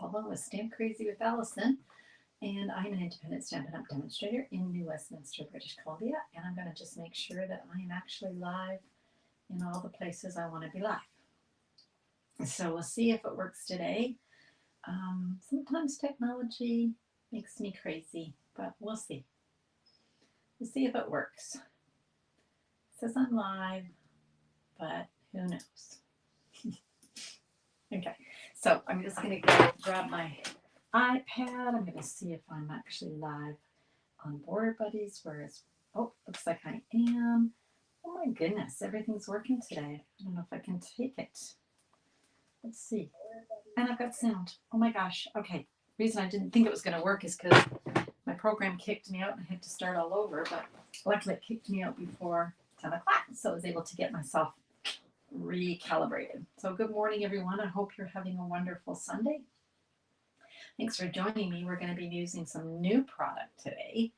Sullivan with Stamp Crazy with Allison, and I'm an independent Stampin' Up! Demonstrator in New Westminster, British Columbia, and I'm going to just make sure that I am actually live in all the places I want to be live. So we'll see if it works today. Sometimes technology makes me crazy, but we'll see. We'll see if it works. It says I'm live, but who knows? Okay, so I'm just going to go grab my iPad. I'm going to see if I'm actually live on Border Buddies, whereas, oh, looks like I am. Oh my goodness, everything's working today. I don't know if I can take it. Let's see. And I've got sound. Oh my gosh. Okay. The reason I didn't think it was going to work is because my program kicked me out and I had to start all over, but luckily it kicked me out before 10 o'clock, so I was able to get myself recalibrated. So good morning, everyone. I hope you're having a wonderful Sunday. Thanks for joining me. We're going to be using some new product today.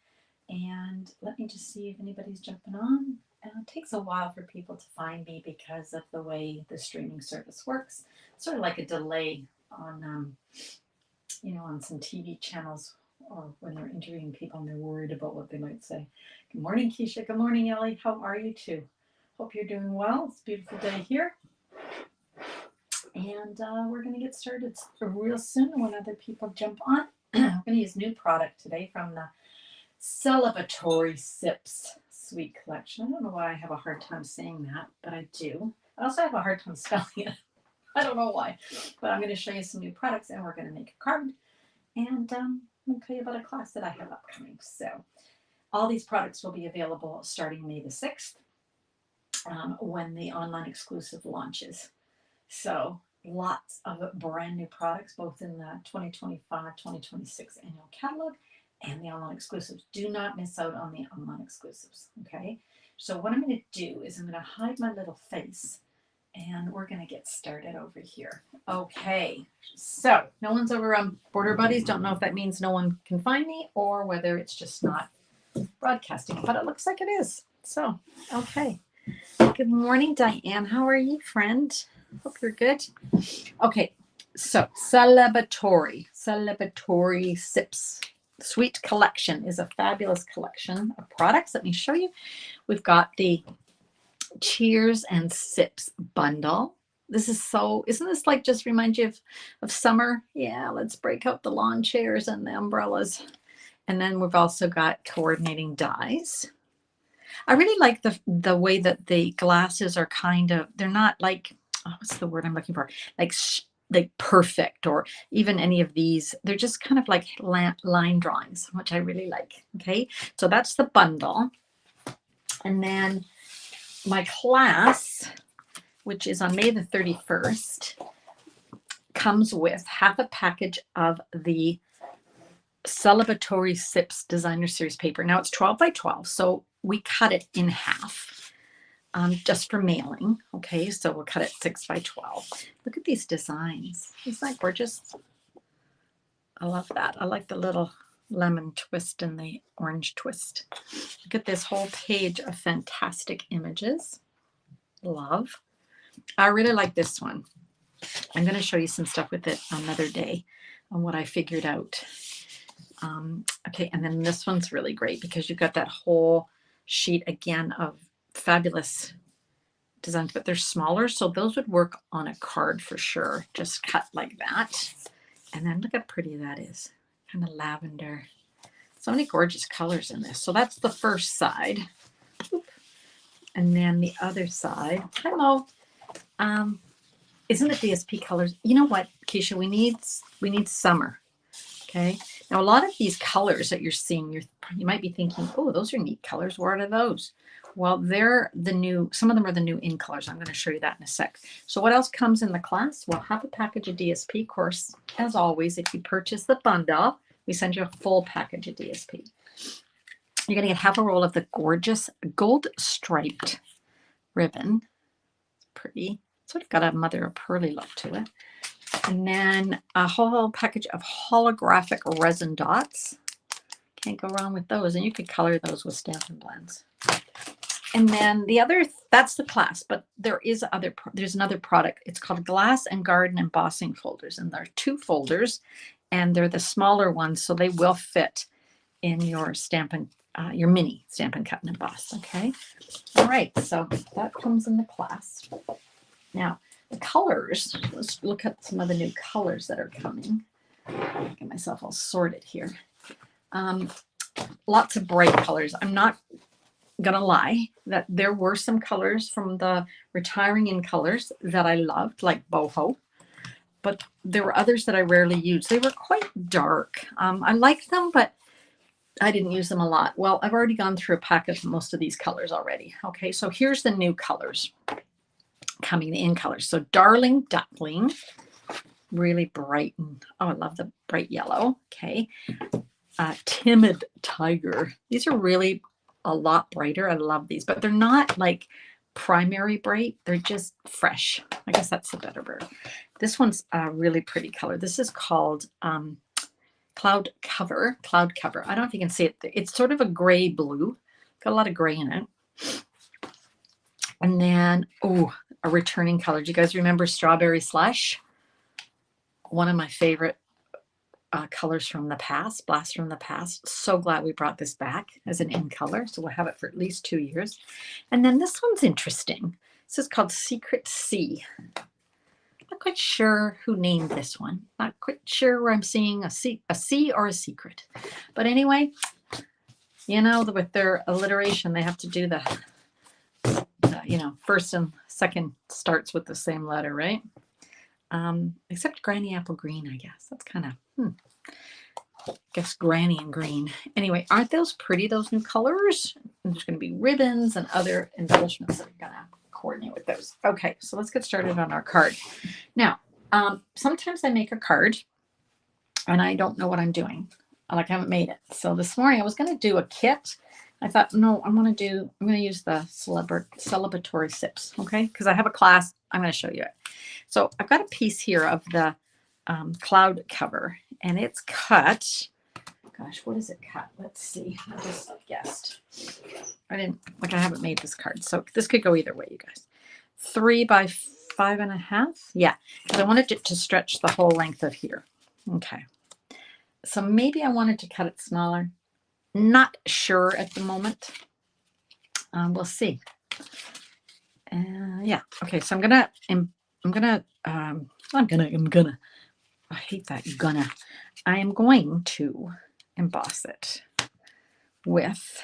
And let me just see if anybody's jumping on. It takes a while for people to find me because of the way the streaming service works. Sort of like a delay on, on some TV channels or when they're interviewing people and they're worried about what they might say. Good morning, Keisha. Good morning, Ellie. How are you two? Hope you're doing well. It's a beautiful day here. And we're going to get started real soon when other people jump on. I'm going to use new product today from the Celebratory Sips Suite Collection. I don't know why I have a hard time saying that, but I do. I also have a hard time spelling it. I don't know why, but I'm going to show you some new products and we're going to make a card. And I'm going to tell you about a class that I have upcoming. So all these products will be available starting May the 6th when the online exclusive launches. So lots of brand new products, both in the 2025-2026 annual catalog and the online exclusives. Do not miss out on the online exclusives, okay? So what I'm going to do is I'm going to hide my little face and we're going to get started over here. Okay, so no one's over on Border Buddies. Don't know if that means no one can find me or whether it's just not broadcasting, but it looks like it is. So, okay. Good morning, Diane. How are you, friend? Hope you're good. Okay, so Celebratory Sips Suite Collection is a fabulous collection of products. Let me show you. We've got the Cheers and Sips bundle. This is so, isn't this like just remind you of summer? Yeah, let's break out the lawn chairs and the umbrellas. And then we've also got coordinating dies. I really like the way that the glasses are kind of, they're not like, what's the word I'm looking for? Like perfect, or even any of these. They're just kind of like line drawings, which I really like. Okay, so that's the bundle. And then my class, which is on May the 31st, comes with half a package of the Celebratory Sips Designer Series paper. Now it's 12 by 12, so we cut it in half just for mailing. Okay, so we'll cut it 6 by 12. Look at these designs. Isn't that gorgeous? I love that. I like the little lemon twist and the orange twist. Look at this whole page of fantastic images. Love. I really like this one. I'm going to show you some stuff with it another day on what I figured out. Okay, and then this one's really great because you've got that whole sheet again of fabulous designs, but they're smaller, so those would work on a card for sure. Just cut like that. And then look how pretty that is. Kind of lavender. So many gorgeous colors in this. So that's the first side. And then the other side. Hello. Isn't it DSP colors? You know what, Keisha? We need summer. Okay. Now, a lot of these colors that you're seeing, you might be thinking, oh, those are neat colors. What are those? Well, they're the new, some of them are the new in colors. I'm going to show you that in a sec. So what else comes in the class? Well, half a package of DSP. Of course, as always, if you purchase the bundle, we send you a full package of DSP. You're going to get half a roll of the gorgeous gold striped ribbon. It's pretty. Sort of got a mother of pearly look to it. And then a whole package of holographic resin dots. Can't go wrong with those. And you could color those with Stampin' Blends. And then the other, that's the class, but there's another product. It's called Glass and Garden Embossing Folders. And there are 2 folders, and they're the smaller ones, so they will fit in your your mini Stampin' Cut and Emboss. Okay. All right. So that comes in the class. Now, the colors, let's look at some of the new colors that are coming. Get myself all sorted here. Lots of bright colors. I'm not gonna lie that there were some colors from the Retiring in Colors that I loved, like boho, but there were others that I rarely used. They were quite dark. I liked them, but I didn't use them a lot. Well, I've already gone through a pack of most of these colors already. Okay, so here's the new colors coming in colors. So Darling Duckling, really bright, and oh, I love the bright yellow. Okay, Timid Tiger. These are really a lot brighter. I love these, but they're not like primary bright. They're just fresh. I guess that's the better word. This one's a really pretty color. This is called Cloud Cover. Cloud Cover. I don't know if you can see it. It's sort of a gray blue. Got a lot of gray in it. And then, oh, a returning color. Do you guys remember Strawberry Slush? One of my favorite colors from the past, blast from the past. So glad we brought this back as an in color. So we'll have it for at least 2 years. And then this one's interesting. This is called Secret Sea. Not quite sure who named this one. Not quite sure where I'm seeing a C or a secret. But anyway, you know, with their alliteration, they have to do the you know, first and second starts with the same letter, right? Except Granny Apple Green, I guess. That's kind of, guess Granny and Green. Anyway, aren't those pretty, those new colors? And there's going to be ribbons and other embellishments that are going to coordinate with those. Okay, so let's get started on our card. Now, sometimes I make a card and I don't know what I'm doing. Like I haven't made it. So this morning I was going to do a kit. I thought, no, I'm going to use the Celebratory Sips, okay? Because I have a class. I'm going to show you it. So I've got a piece here of the cloud cover, and it's cut. Gosh, what is it cut? Let's see. I just guessed. I haven't made this card, so this could go either way, you guys. 3 by 5.5. Yeah, because I wanted it to stretch the whole length of here. Okay. So maybe I wanted to cut it smaller. Not sure at the moment. We'll see. Yeah. Okay. So I'm gonna. I hate that gonna. I am going to emboss it with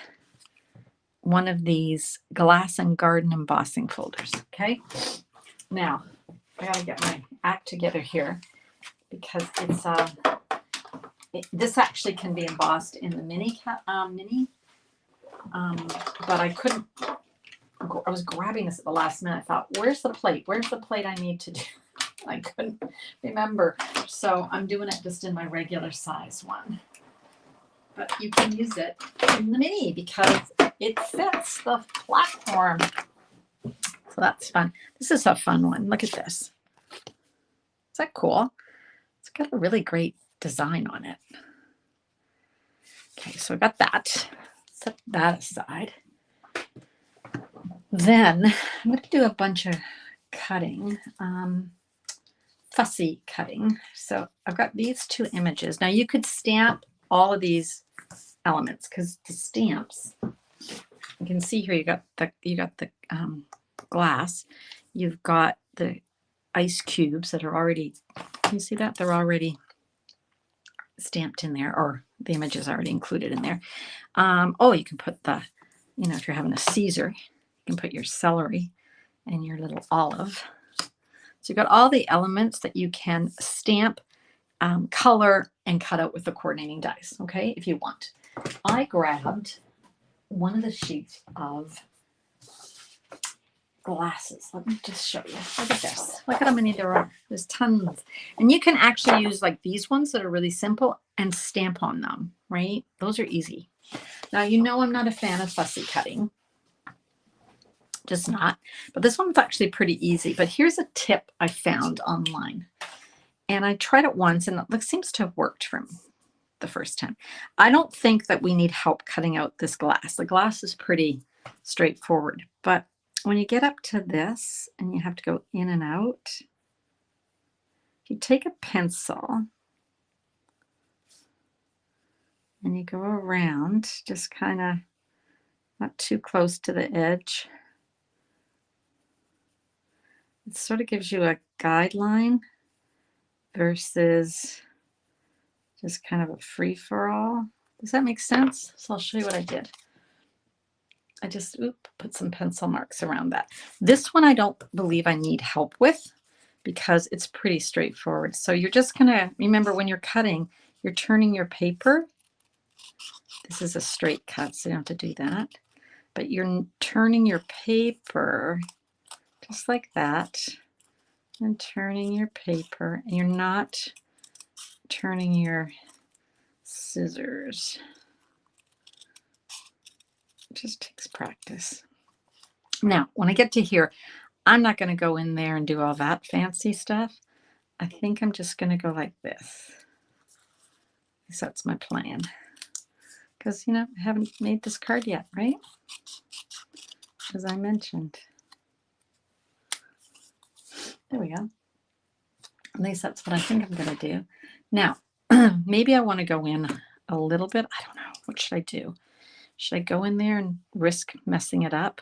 one of these Glass and Garden embossing folders. Okay. Now I gotta get my act together here because it's this actually can be embossed in the mini, but I couldn't. I was grabbing this at the last minute. I thought, where's the plate? Where's the plate I need to do? I couldn't remember. So I'm doing it just in my regular size one. But you can use it in the mini because it fits the platform. So that's fun. This is a fun one. Look at this. Is that cool? It's got a really great design on it. Okay, so I got that. Set that aside. Then I'm going to do a bunch of cutting, fussy cutting. So I've got these 2 images. Now you could stamp all of these elements because the stamps, you can see here you got the glass, you've got the ice cubes that are already. Can you see that? They're already stamped in there, or the image is already included in there. Oh, you can put the, you know, if you're having a Caesar, you can put your celery and your little olive. So you've got all the elements that you can stamp, color, and cut out with the coordinating dies, okay, if you want. I grabbed one of the sheets of glasses. Let me just show you. Look at this. Look at how many there are. There's tons. And you can actually use like these ones that are really simple and stamp on them, right? Those are easy. Now, you know I'm not a fan of fussy cutting. Just not. But this one's actually pretty easy. But here's a tip I found online. And I tried it once, and it seems to have worked for me the first time. I don't think that we need help cutting out this glass. The glass is pretty straightforward. But when you get up to this and you have to go in and out, you take a pencil and you go around, just kind of not too close to the edge. It sort of gives you a guideline versus just kind of a free-for-all. Does that make sense? So I'll show you what I did. I just put some pencil marks around that. This one I don't believe I need help with because it's pretty straightforward. So you're just gonna, remember when you're cutting, you're turning your paper. This is a straight cut, so you don't have to do that. But you're turning your paper just like that and turning your paper. And you're not turning your scissors. It just takes practice. Now, when I get to here, I'm not going to go in there and do all that fancy stuff. I think I'm just going to go like this. At least that's my plan. Because, you know, I haven't made this card yet, right? As I mentioned. There we go. At least that's what I think I'm going to do. Now, maybe I want to go in a little bit. I don't know. What should I do? Should I go in there and risk messing it up?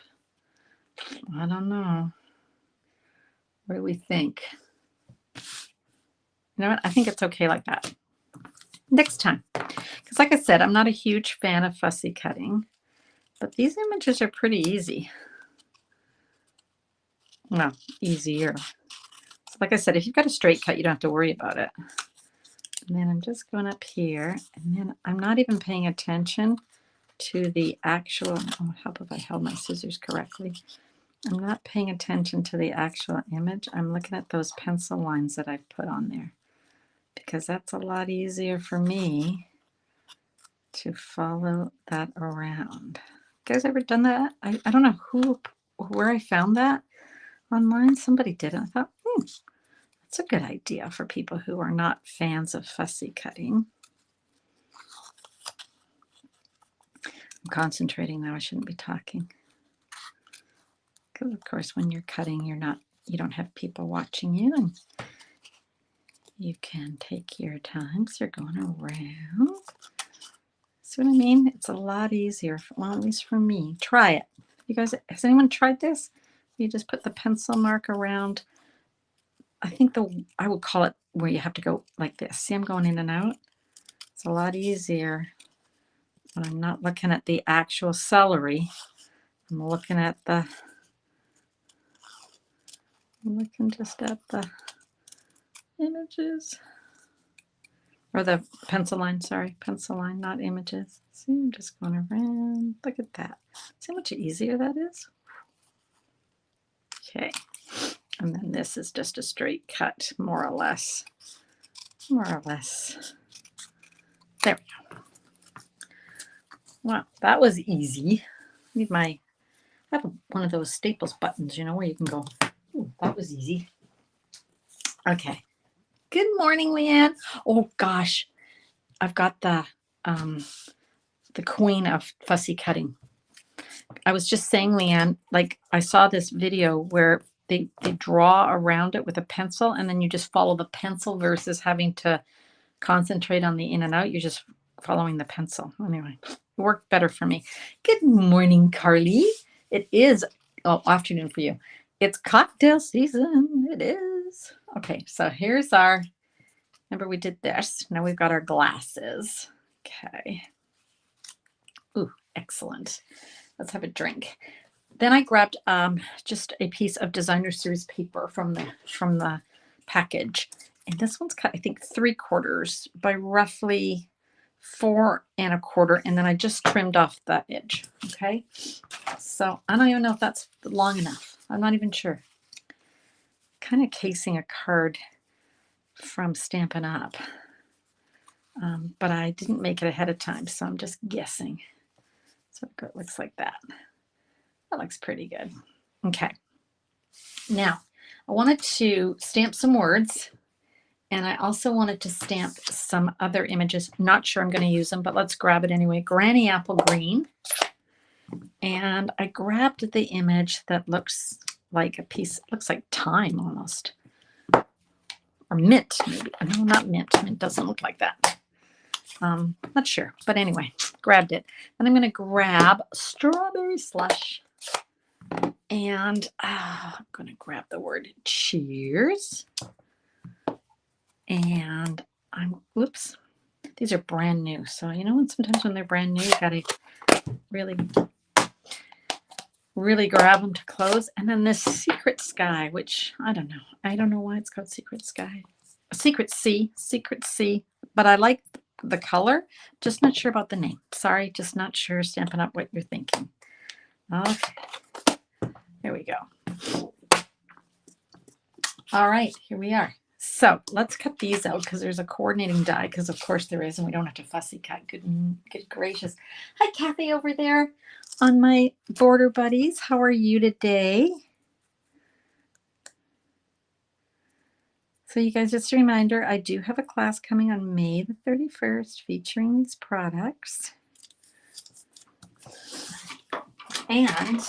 I don't know. What do we think? You know what? I think it's okay like that. Next time. Because like I said, I'm not a huge fan of fussy cutting. But these images are pretty easy. Well, easier. So like I said, if you've got a straight cut, you don't have to worry about it. And then I'm just going up here. And then I'm not even paying attention to the actual, oh, how if I held my scissors correctly? I'm not paying attention to the actual image. I'm looking at those pencil lines that I've put on there because that's a lot easier for me to follow that around. You guys ever done that? I don't know where I found that online. Somebody did it. I thought, that's a good idea for people who are not fans of fussy cutting. I'm concentrating now. I shouldn't be talking. Because of course, when you're cutting, you don't have people watching you, and you can take your time. So you're going around. See what I mean? It's a lot easier. Well, at least for me. Try it. You guys, has anyone tried this? You just put the pencil mark around. I think I would call it where you have to go like this. See, I'm going in and out. It's a lot easier when I'm not looking at the actual celery. I'm looking just at the images. Or the pencil line, sorry. Pencil line, not images. See, I'm just going around. Look at that. See how much easier that is? Okay. And then this is just a straight cut, more or less. More or less. There we go. Wow, that was easy. I have one of those Staples buttons, you know, where you can go, ooh, that was easy. Okay. Good morning, Leanne. Oh gosh, I've got the queen of fussy cutting. I was just saying, Leanne, like I saw this video where they draw around it with a pencil and then you just follow the pencil versus having to concentrate on the in and out. You're just following the pencil. Anyway, it worked better for me. Good morning, Carly. It is afternoon for you. It's cocktail season. It is. Okay, so here's remember we did this. Now we've got our glasses. Okay. Ooh, excellent. Let's have a drink. Then I grabbed just a piece of designer series paper from the package. And this one's cut, I think, 3/4 by roughly 4 1/4. And then I just trimmed off that edge. Okay. So I don't even know if that's long enough. I'm not even sure. Kind of casing a card from Stampin' Up. But I didn't make it ahead of time, so I'm just guessing. So it looks like that. That looks pretty good. Okay. Now, I wanted to stamp some words, and I also wanted to stamp some other images. Not sure I'm going to use them, but let's grab it anyway. Granny Apple Green. And I grabbed the image that looks like a piece, looks like thyme almost. Or mint, maybe. No, not mint. Mint doesn't look like that. Not sure. But anyway, grabbed it. And I'm going to grab strawberry slush. And I'm going to grab the word cheers. And whoops. These are brand new. So, you know, sometimes when they're brand new, you got to really grab them to close. And then this Secret Sky, which I don't know. I don't know why it's called Secret Sky. Secret Sea. But I like the color. Just not sure about the name. Sorry, just not sure. Stampin' Up! What you're thinking. Okay. There we go. All right, here we are. So let's cut these out because there's a coordinating die, because of course there is, and we don't have to fussy cut. Good gracious. Hi, Kathy over there on my border buddies. How are you today? So you guys, just a reminder, I do have a class coming on May the 31st featuring these products. And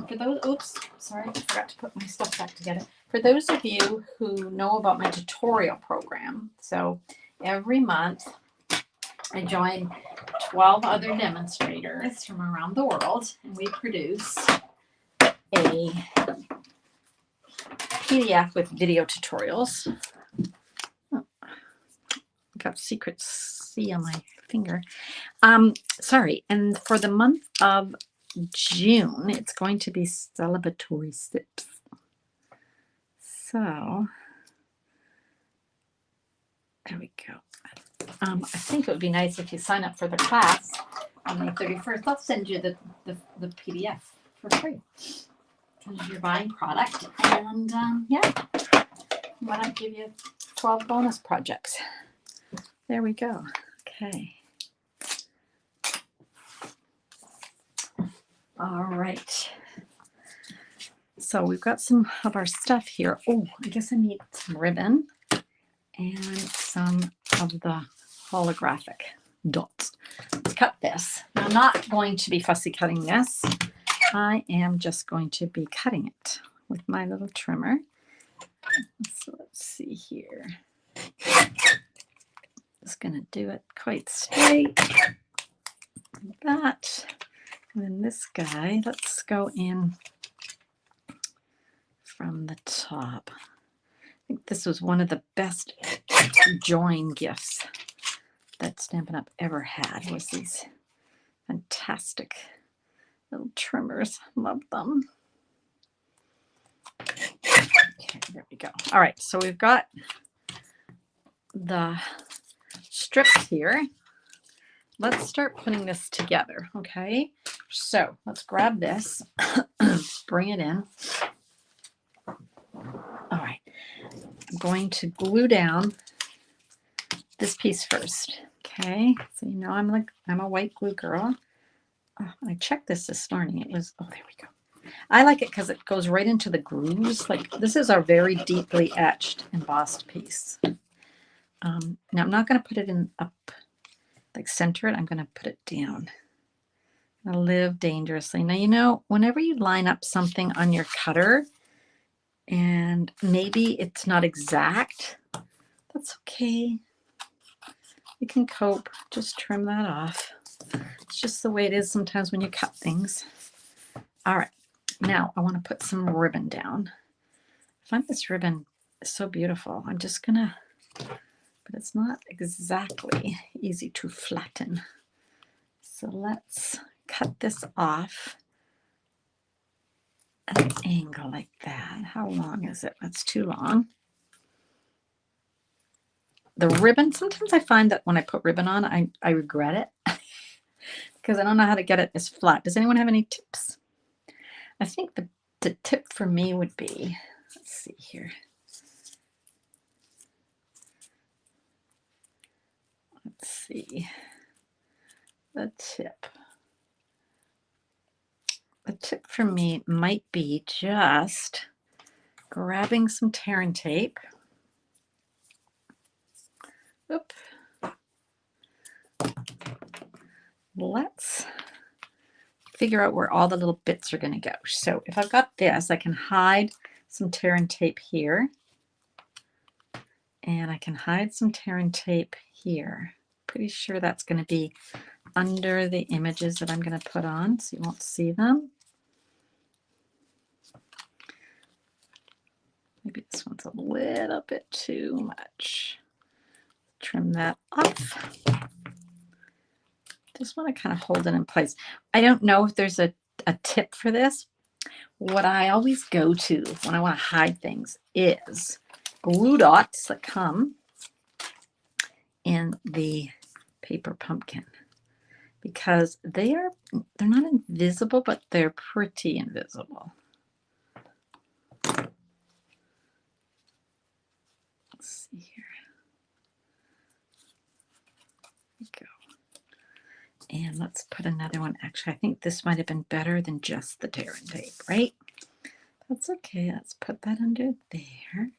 for those, oops, sorry, I forgot to put my stuff back together. For those of you who know about my tutorial program, so every month I join 12 other demonstrators from around the world, and we produce a PDF with video tutorials. Oh, I got Secret C on my finger. Sorry, and for the month of June, it's going to be celebratory sips. So there we go. I think it would be nice if you sign up for the class on May 31st. I'll send you the PDF for free because you're buying product. And yeah, why not give you 12 bonus projects? There we go. Okay. All right. So we've got some of our stuff here. Oh, I guess I need some ribbon and some of the holographic dots. Let's cut this. Now, I'm not going to be fussy cutting this. I am just going to be cutting it with my little trimmer. So let's see here. Just going to do it quite straight. Like that. And then this guy, let's go in from the top. I think this was one of the best join gifts that Stampin' Up! Ever had, was these fantastic little trimmers. Love them. Okay, there we go. All right, so we've got the strips here. Let's start putting this together, okay? So let's grab this, bring it in. All right, I'm going to glue down this piece first, okay? So you know I'm a white glue girl. Oh, I checked this morning. It was, oh, there we go. I like it because it goes right into the grooves. Like, this is our very deeply etched embossed piece. Now I'm not going to put it in up, like center it. I'm going to put it down. I'm going to live dangerously. Now, you know, whenever you line up something on your cutter and maybe it's not exact, that's okay. You can cope. Just trim that off. It's just the way it is sometimes when you cut things. All right. Now I want to put some ribbon down. I find this ribbon is so beautiful. I'm just going to, but it's not exactly easy to flatten. So let's cut this off at an angle like that. How long is it? That's too long. The ribbon, sometimes I find that when I put ribbon on, I regret it because I don't know how to get it as flat. Does anyone have any tips? I think the tip for me would be, let's see here. Let's see. The tip for me might be just grabbing some tear and tape. Oop. Let's figure out where all the little bits are going to go. So if I've got this, I can hide some tear and tape here. And I can hide some tear and tape here. Pretty sure that's going to be under the images that I'm going to put on, so you won't see them. Maybe this one's a little bit too much. Trim that off. Just want to kind of hold it in place. I don't know if there's a tip for this. What I always go to when I want to hide things is glue dots that come in the paper pumpkin, because they're not invisible, but they're pretty invisible. Let's see here. There we go. And let's put another one. Actually, I think this might have been better than just the tear and tape, right? That's okay. Let's put that under there.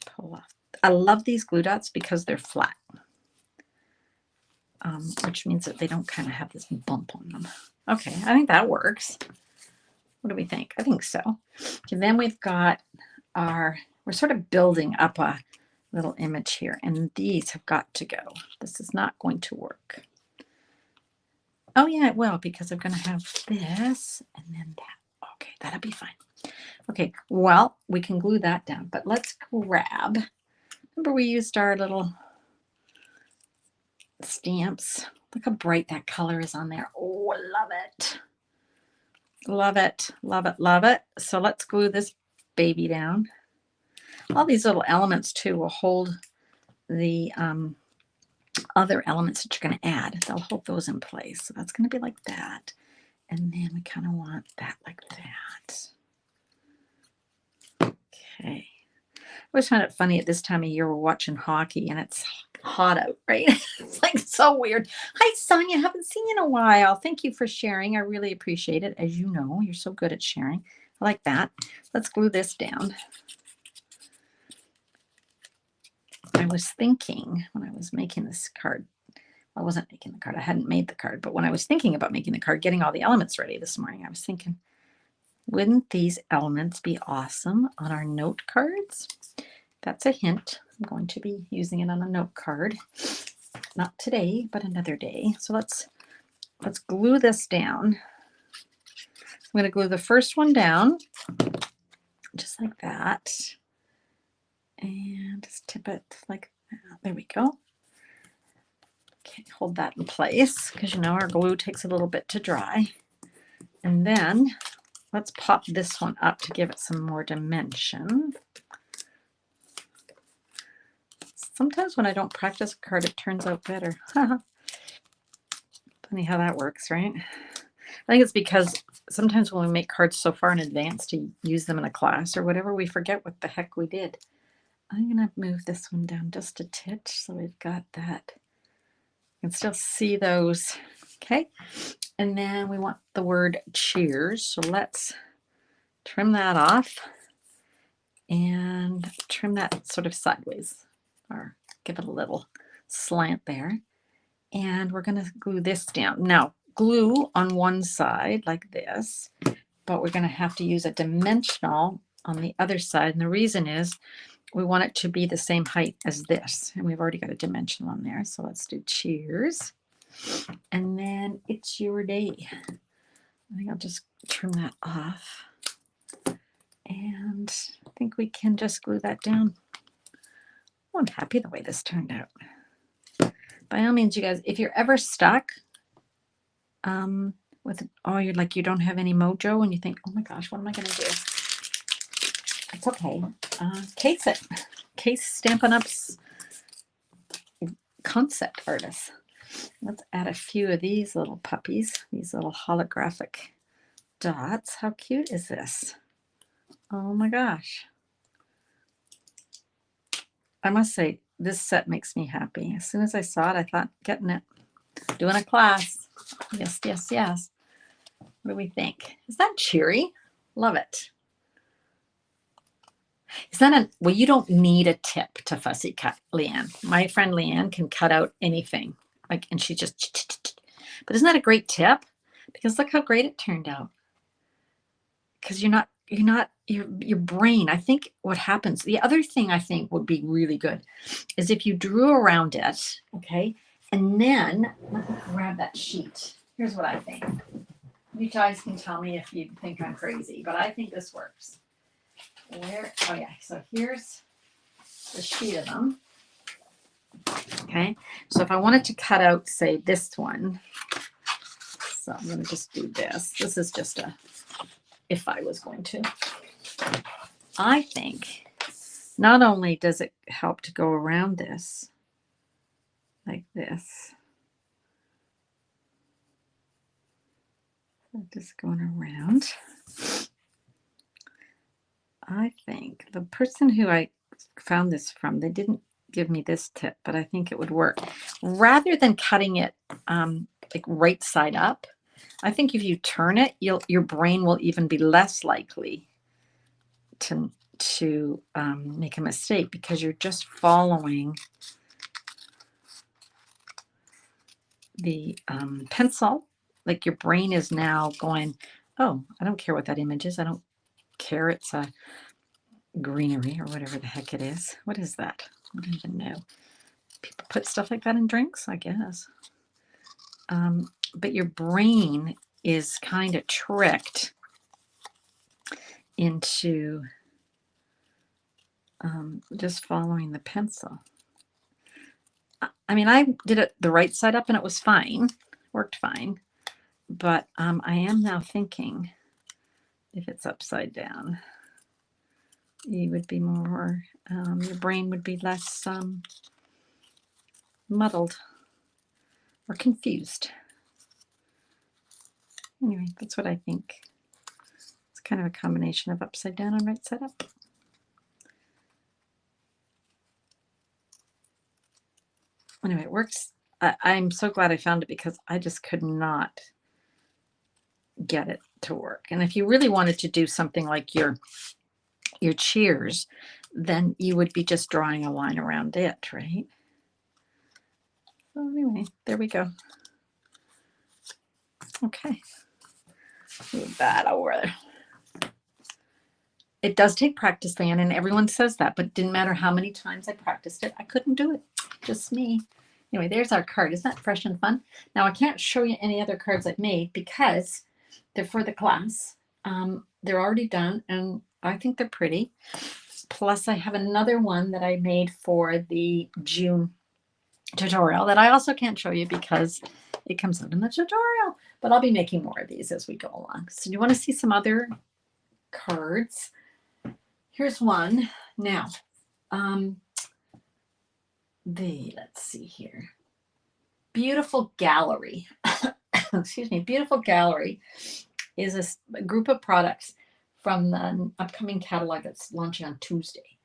Pull off. I love these glue dots because they're flat, which means that they don't kind of have this bump on them. Okay, I think that works. What do we think? I think so. And then we've got we're sort of building up a little image here, and these have got to go. This is not going to work. Oh yeah, it will, because I'm going to have this and then that. Okay, that'll be fine. Okay, well, we can glue that down, but let's grab, remember we used our little stamps. Look how bright that color is on there. Oh, I love it. Love it, love it, love it. So let's glue this baby down. All these little elements too will hold the other elements that you're going to add. They'll hold those in place. So that's going to be like that. And then we kind of want that like that. Okay. I always find it funny at this time of year we're watching hockey and it's hot out, right? It's like so weird. Hi, Sonia. Haven't seen you in a while. Thank you for sharing. I really appreciate it. As you know, you're so good at sharing. I like that. Let's glue this down. I was thinking when I was making this card, I wasn't making the card. I hadn't made the card. But when I was thinking about making the card, getting all the elements ready this morning, I was thinking, wouldn't these elements be awesome on our note cards? That's a hint. I'm going to be using it on a note card. Not today, but another day. So let's glue this down. I'm going to glue the first one down, just like that. And just tip it like that. There we go. Okay, hold that in place because you know our glue takes a little bit to dry. And then let's pop this one up to give it some more dimension. Sometimes when I don't practice a card, it turns out better. Funny how that works, right? I think it's because sometimes when we make cards so far in advance to use them in a class or whatever, we forget what the heck we did. I'm going to move this one down just a titch so we've got that. You can still see those. Okay. And then we want the word cheers. So let's trim that off and trim that sort of sideways or give it a little slant there. And we're going to glue this down. Now, glue on one side like this, but we're going to have to use a dimensional on the other side. And the reason is we want it to be the same height as this. And we've already got a dimensional on there. So let's do cheers. And then it's your day. I think I'll just trim that off. And I think we can just glue that down. Oh, I'm happy the way this turned out. By all means, you guys, if you're ever stuck with, you're like, you don't have any mojo and you think, oh my gosh, what am I going to do? It's okay. Case it. Case Stampin' Up's concept artists. Let's add a few of these little puppies, these little holographic dots. How cute is this? Oh my gosh. I must say, this set makes me happy. As soon as I saw it, I thought, getting it. Doing a class. Yes, yes, yes. What do we think? Is that cheery? Love it. Is that well, you don't need a tip to fussy cut, Leanne. My friend Leanne can cut out anything. And she just, but isn't that a great tip? because look how great it turned out. Because your brain, I think what happens, the other thing I think would be really good is if you drew around it, okay, and then let me grab that sheet. Here's what I think. You guys can tell me if you think I'm crazy, but I think this works. Where? Oh yeah. So here's the sheet of them. Okay. So if I wanted to cut out, say, this one, so I'm going to just do this. This is just a, if I was going to. I think not only does it help to go around this like this, just going around. I think the person who I found this from, they didn't give me this tip, but I think it would work. Rather than cutting it like right side up, I think if you turn it, your brain will even be less likely to make a mistake, because you're just following the pencil. Like your brain is now going, oh, I don't care what that image is. I don't care. It's a greenery or whatever the heck it is. What is that? I don't even know. People put stuff like that in drinks, I guess. But your brain is kind of tricked into just following the pencil. I mean, I did it the right side up and it was fine, worked fine. But I am now thinking if it's upside down, you would be more, your brain would be less muddled or confused. Anyway, that's what I think. It's kind of a combination of upside down and right side up. Anyway, it works. I'm so glad I found it, because I just could not get it to work. And if you really wanted to do something like your cheers, then you would be just drawing a line around it, right? So anyway, there we go. Okay. Move that over there. It does take practice, Van, and everyone says that, but it didn't matter how many times I practiced it. I couldn't do it. Just me. Anyway, there's our card. Isn't that fresh and fun? Now, I can't show you any other cards I've made because they're for the class. They're already done, and I think they're pretty. Plus, I have another one that I made for the June tutorial that I also can't show you because it comes out in the tutorial. But I'll be making more of these as we go along. So do you want to see some other cards? Here's one. Now, let's see here. Beautiful Gallery. Excuse me. Beautiful Gallery is a group of products from the upcoming catalog that's launching on Tuesday.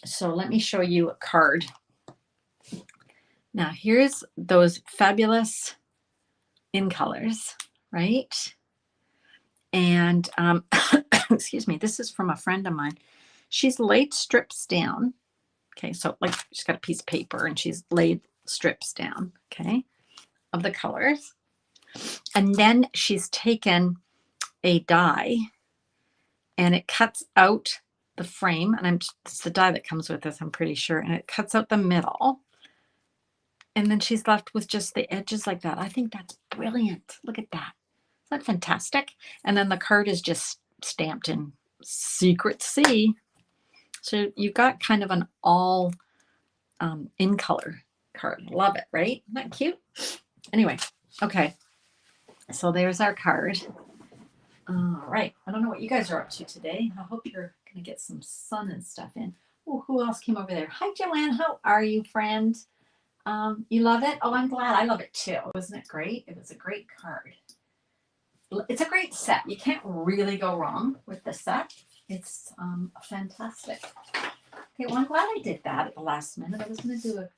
So let me show you a card. Now here's those fabulous in colors, right? And excuse me, this is from a friend of mine. She's laid strips down. Okay, so like she's got a piece of paper and she's laid strips down, okay, of the colors. And then she's taken a die and it cuts out the frame, and it's the die that comes with this, I'm pretty sure, and it cuts out the middle. And then she's left with just the edges like that. I think that's brilliant. Look at that. Isn't that fantastic? And then the card is just stamped in Secret C. So you've got kind of an all in color card. Love it, right? Isn't that cute? Anyway, okay. So there's our card. All right. I don't know what you guys are up to today. I hope you're going to get some sun and stuff in. Oh, who else came over there? Hi, Joanne. How are you, friend? You love it? Oh, I'm glad. I love it too. Wasn't it great? It was a great card. It's a great set. You can't really go wrong with the set. It's fantastic. Okay, well, I'm glad I did that at the last minute. I was going to do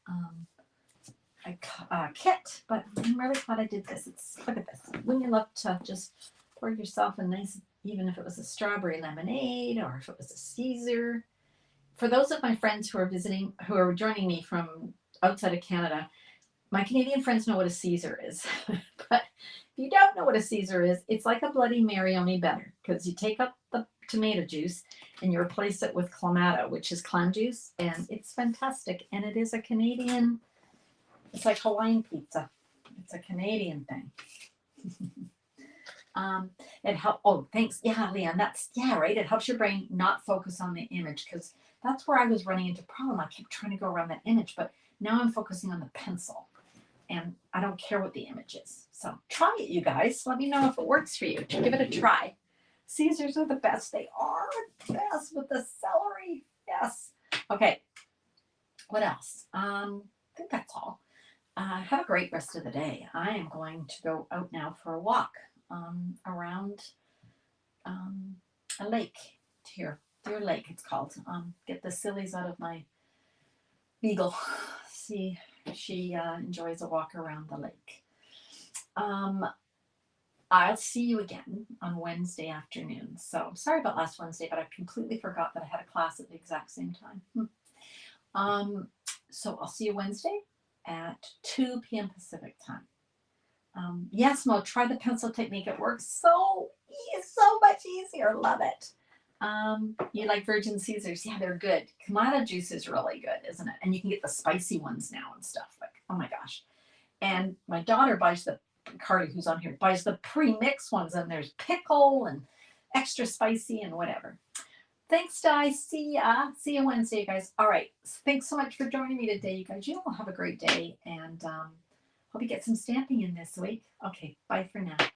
a kit, but I'm really glad I did this. Look at this. Wouldn't you love to just pour yourself a nice, even if it was a strawberry lemonade or if it was a Caesar. For those of my friends who are visiting, who are joining me from outside of Canada, My Canadian friends know what a Caesar is, but if you don't know what a Caesar is, it's like a Bloody Mary, only better, because you take up the tomato juice and you replace it with clamato, which is clam juice, and it's fantastic. And it is a Canadian, it's like Hawaiian pizza. It's a Canadian thing. It helps. Oh, thanks. Yeah, Leon. That's right. It helps your brain not focus on the image, because that's where I was running into a problem. I kept trying to go around that image, but now I'm focusing on the pencil, and I don't care what the image is. So try it, you guys. Let me know if it works for you. Give it a try. Caesars are the best. They are the best with the celery. Yes. Okay. What else? I think that's all. Have a great rest of the day. I am going to go out now for a walk around a lake here. Deer Lake, it's called. Get the sillies out of my beagle. See, she enjoys a walk around the lake. I'll see you again on Wednesday afternoon. So sorry about last Wednesday, but I completely forgot that I had a class at the exact same time. So I'll see you Wednesday at 2 p.m. Pacific time. Yes, Mo, try the pencil technique. It works so much easier. Love it. You like Virgin Caesars? Yeah, they're good. Kamado juice is really good, isn't it? And you can get the spicy ones now and stuff. Like, oh my gosh. And my daughter buys the, Carly, who's on here, buys the pre-mixed ones, and there's pickle and extra spicy and whatever. Thanks, Di. See ya. See you Wednesday, you guys. All right. Thanks so much for joining me today, you guys. You all have a great day, and hope you get some stamping in this week. Okay. Bye for now.